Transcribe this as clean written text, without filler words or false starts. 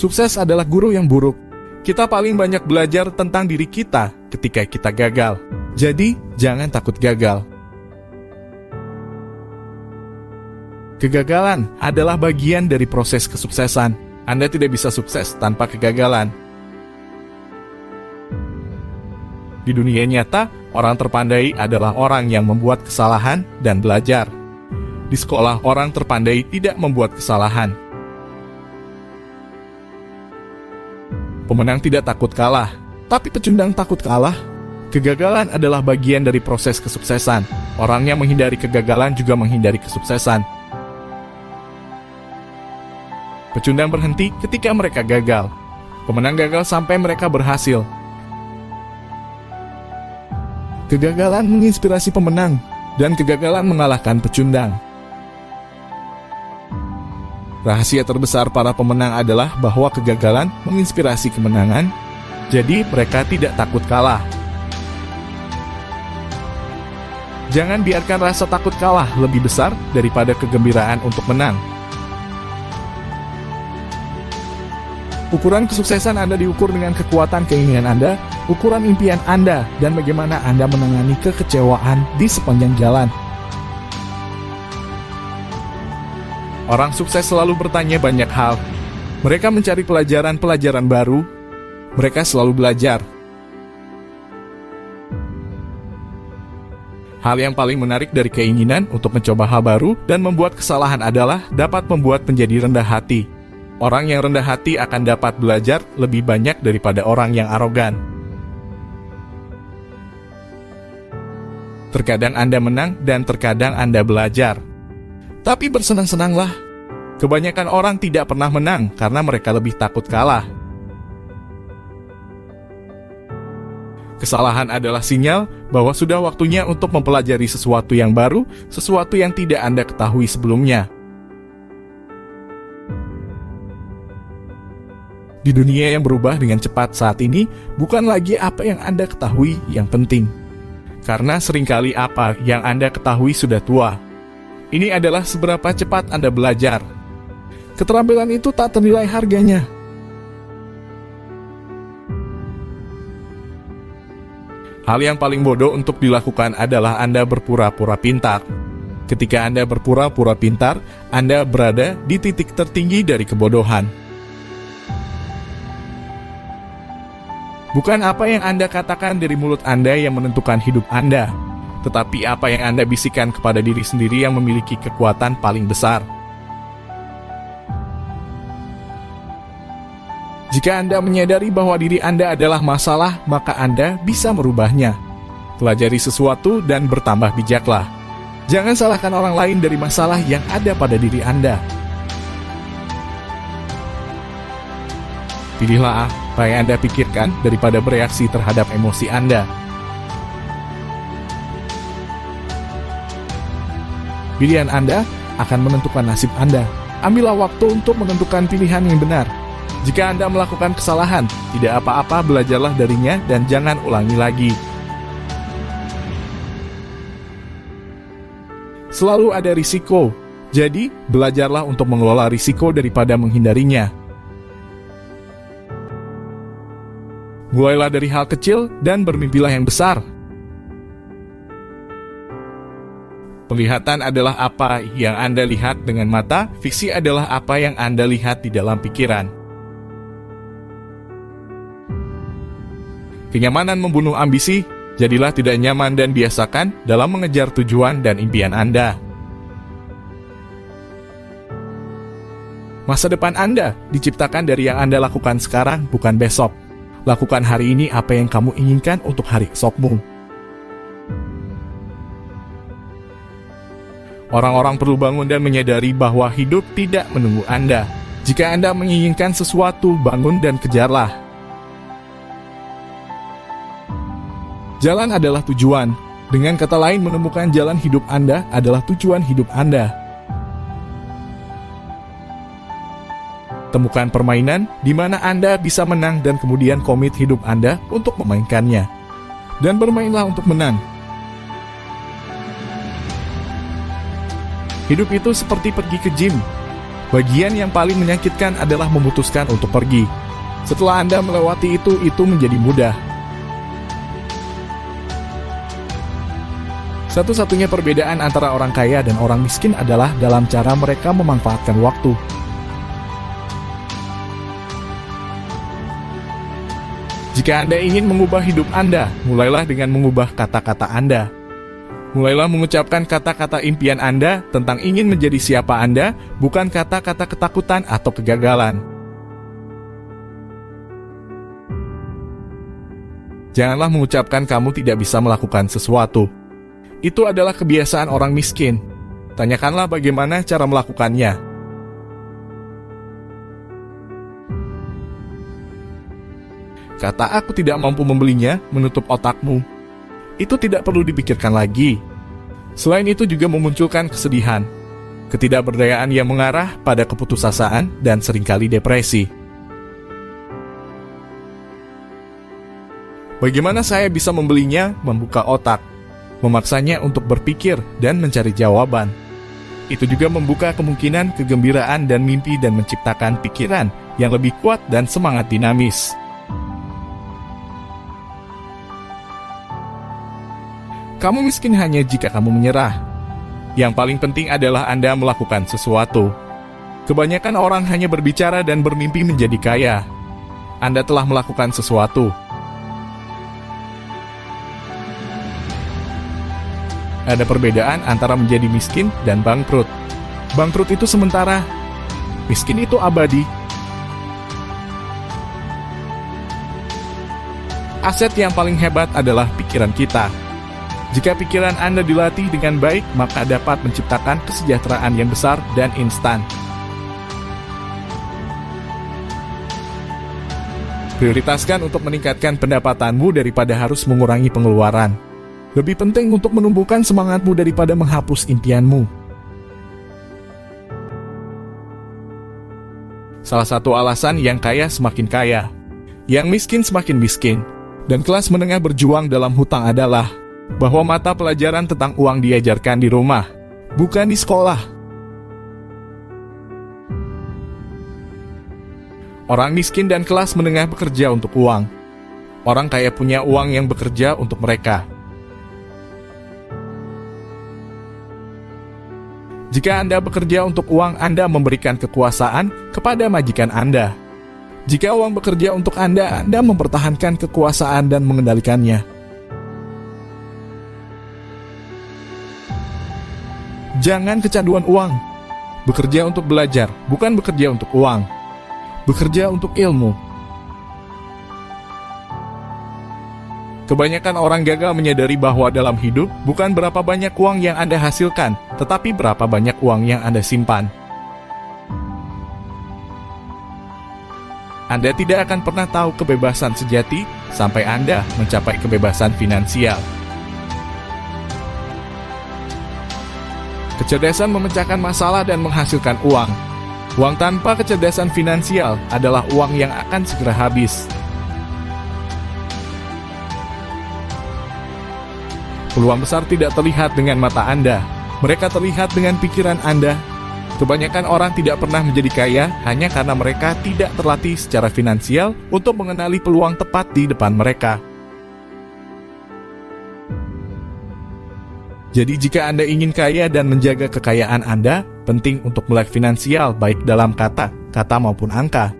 Sukses adalah guru yang buruk. Kita paling banyak belajar tentang diri kita ketika kita gagal. Jadi, jangan takut gagal. Kegagalan adalah bagian dari proses kesuksesan. Anda tidak bisa sukses tanpa kegagalan. Di dunia nyata, orang terpandai adalah orang yang membuat kesalahan dan belajar. Di sekolah, orang terpandai tidak membuat kesalahan. Pemenang tidak takut kalah, tapi pecundang takut kalah. Kegagalan adalah bagian dari proses kesuksesan. Orang yang menghindari kegagalan juga menghindari kesuksesan. Pecundang berhenti ketika mereka gagal. Pemenang gagal sampai mereka berhasil. Kegagalan menginspirasi pemenang, dan kegagalan mengalahkan pecundang. Rahasia terbesar para pemenang adalah bahwa kegagalan menginspirasi kemenangan, jadi mereka tidak takut kalah. Jangan biarkan rasa takut kalah lebih besar daripada kegembiraan untuk menang. Ukuran kesuksesan Anda diukur dengan kekuatan keinginan Anda, ukuran impian Anda, dan bagaimana Anda menangani kekecewaan di sepanjang jalan. Orang sukses selalu bertanya banyak hal. Mereka mencari pelajaran-pelajaran baru. Mereka selalu belajar. Hal yang paling menarik dari keinginan untuk mencoba hal baru dan membuat kesalahan adalah dapat membuat menjadi rendah hati. Orang yang rendah hati akan dapat belajar lebih banyak daripada orang yang arogan. Terkadang Anda menang dan terkadang Anda belajar. Tapi bersenang-senanglah. Kebanyakan orang tidak pernah menang karena mereka lebih takut kalah. Kesalahan adalah sinyal bahwa sudah waktunya untuk mempelajari sesuatu yang baru, sesuatu yang tidak Anda ketahui sebelumnya. Di dunia yang berubah dengan cepat saat ini, bukan lagi apa yang Anda ketahui yang penting. Karena seringkali apa yang Anda ketahui sudah tua. Ini adalah seberapa cepat Anda belajar. Keterampilan itu tak ternilai harganya. Hal yang paling bodoh untuk dilakukan adalah Anda berpura-pura pintar. Ketika Anda berpura-pura pintar, Anda berada di titik tertinggi dari kebodohan. Bukan apa yang Anda katakan dari mulut Anda yang menentukan hidup Anda, tetapi apa yang Anda bisikan kepada diri sendiri yang memiliki kekuatan paling besar. Jika Anda menyadari bahwa diri Anda adalah masalah, maka Anda bisa merubahnya. Pelajari sesuatu dan bertambah bijaklah. Jangan salahkan orang lain dari masalah yang ada pada diri Anda. Pilihlah apa yang Anda pikirkan daripada bereaksi terhadap emosi Anda. Pilihan Anda akan menentukan nasib Anda. Ambillah waktu untuk menentukan pilihan yang benar. Jika Anda melakukan kesalahan, tidak apa-apa, belajarlah darinya dan jangan ulangi lagi. Selalu ada risiko, jadi belajarlah untuk mengelola risiko daripada menghindarinya. Mulailah dari hal kecil dan bermimpilah yang besar. Penglihatan adalah apa yang Anda lihat dengan mata, fiksi adalah apa yang Anda lihat di dalam pikiran. Kenyamanan membunuh ambisi, jadilah tidak nyaman dan biasakan dalam mengejar tujuan dan impian Anda. Masa depan Anda diciptakan dari yang Anda lakukan sekarang, bukan besok. Lakukan hari ini apa yang kamu inginkan untuk hari esokmu. Orang-orang perlu bangun dan menyadari bahwa hidup tidak menunggu Anda. Jika Anda menginginkan sesuatu, bangun dan kejarlah. Jalan adalah tujuan. Dengan kata lain, menemukan jalan hidup Anda adalah tujuan hidup Anda. Temukan permainan di mana Anda bisa menang dan kemudian komit hidup Anda untuk memainkannya. Dan bermainlah untuk menang. Hidup itu seperti pergi ke gym. Bagian yang paling menyakitkan adalah memutuskan untuk pergi. Setelah Anda melewati itu menjadi mudah. Satu-satunya perbedaan antara orang kaya dan orang miskin adalah dalam cara mereka memanfaatkan waktu. Jika Anda ingin mengubah hidup Anda, mulailah dengan mengubah kata-kata Anda. Mulailah mengucapkan kata-kata impian Anda tentang ingin menjadi siapa Anda, bukan kata-kata ketakutan atau kegagalan. Janganlah mengucapkan kamu tidak bisa melakukan sesuatu. Itu adalah kebiasaan orang miskin. Tanyakanlah bagaimana cara melakukannya. Kata aku tidak mampu membelinya menutup otakmu. Itu tidak perlu dipikirkan lagi. Selain itu juga memunculkan kesedihan, ketidakberdayaan yang mengarah pada keputusasaan dan seringkali depresi. Bagaimana saya bisa membelinya? Membuka otak, memaksanya untuk berpikir dan mencari jawaban. Itu juga membuka kemungkinan kegembiraan dan mimpi dan menciptakan pikiran yang lebih kuat dan semangat dinamis. Kamu miskin hanya jika kamu menyerah. Yang paling penting adalah Anda melakukan sesuatu. Kebanyakan orang hanya berbicara dan bermimpi menjadi kaya. Anda telah melakukan sesuatu. Ada perbedaan antara menjadi miskin dan bangkrut. Bangkrut itu sementara, miskin itu abadi. Aset yang paling hebat adalah pikiran kita. Jika pikiran Anda dilatih dengan baik, maka dapat menciptakan kesejahteraan yang besar dan instan. Prioritaskan untuk meningkatkan pendapatanmu daripada harus mengurangi pengeluaran. Lebih penting untuk menumbuhkan semangatmu daripada menghapus impianmu. Salah satu alasan yang kaya semakin kaya, yang miskin semakin miskin, dan kelas menengah berjuang dalam hutang adalah bahwa mata pelajaran tentang uang diajarkan di rumah, bukan di sekolah. Orang miskin dan kelas menengah bekerja untuk uang. Orang kaya punya uang yang bekerja untuk mereka. Jika Anda bekerja untuk uang, Anda memberikan kekuasaan kepada majikan Anda. Jika uang bekerja untuk Anda, Anda mempertahankan kekuasaan dan mengendalikannya. Jangan kecanduan uang. Bekerja untuk belajar, bukan bekerja untuk uang. Bekerja untuk ilmu. Kebanyakan orang gagal menyadari bahwa dalam hidup bukan berapa banyak uang yang Anda hasilkan, tetapi berapa banyak uang yang Anda simpan. Anda tidak akan pernah tahu kebebasan sejati sampai Anda mencapai kebebasan finansial. Kecerdasan memecahkan masalah dan menghasilkan uang. Uang tanpa kecerdasan finansial adalah uang yang akan segera habis. Peluang besar tidak terlihat dengan mata Anda. Mereka terlihat dengan pikiran Anda. Kebanyakan orang tidak pernah menjadi kaya hanya karena mereka tidak terlatih secara finansial untuk mengenali peluang tepat di depan mereka. Jadi jika Anda ingin kaya dan menjaga kekayaan Anda, penting untuk melek finansial baik dalam kata maupun angka.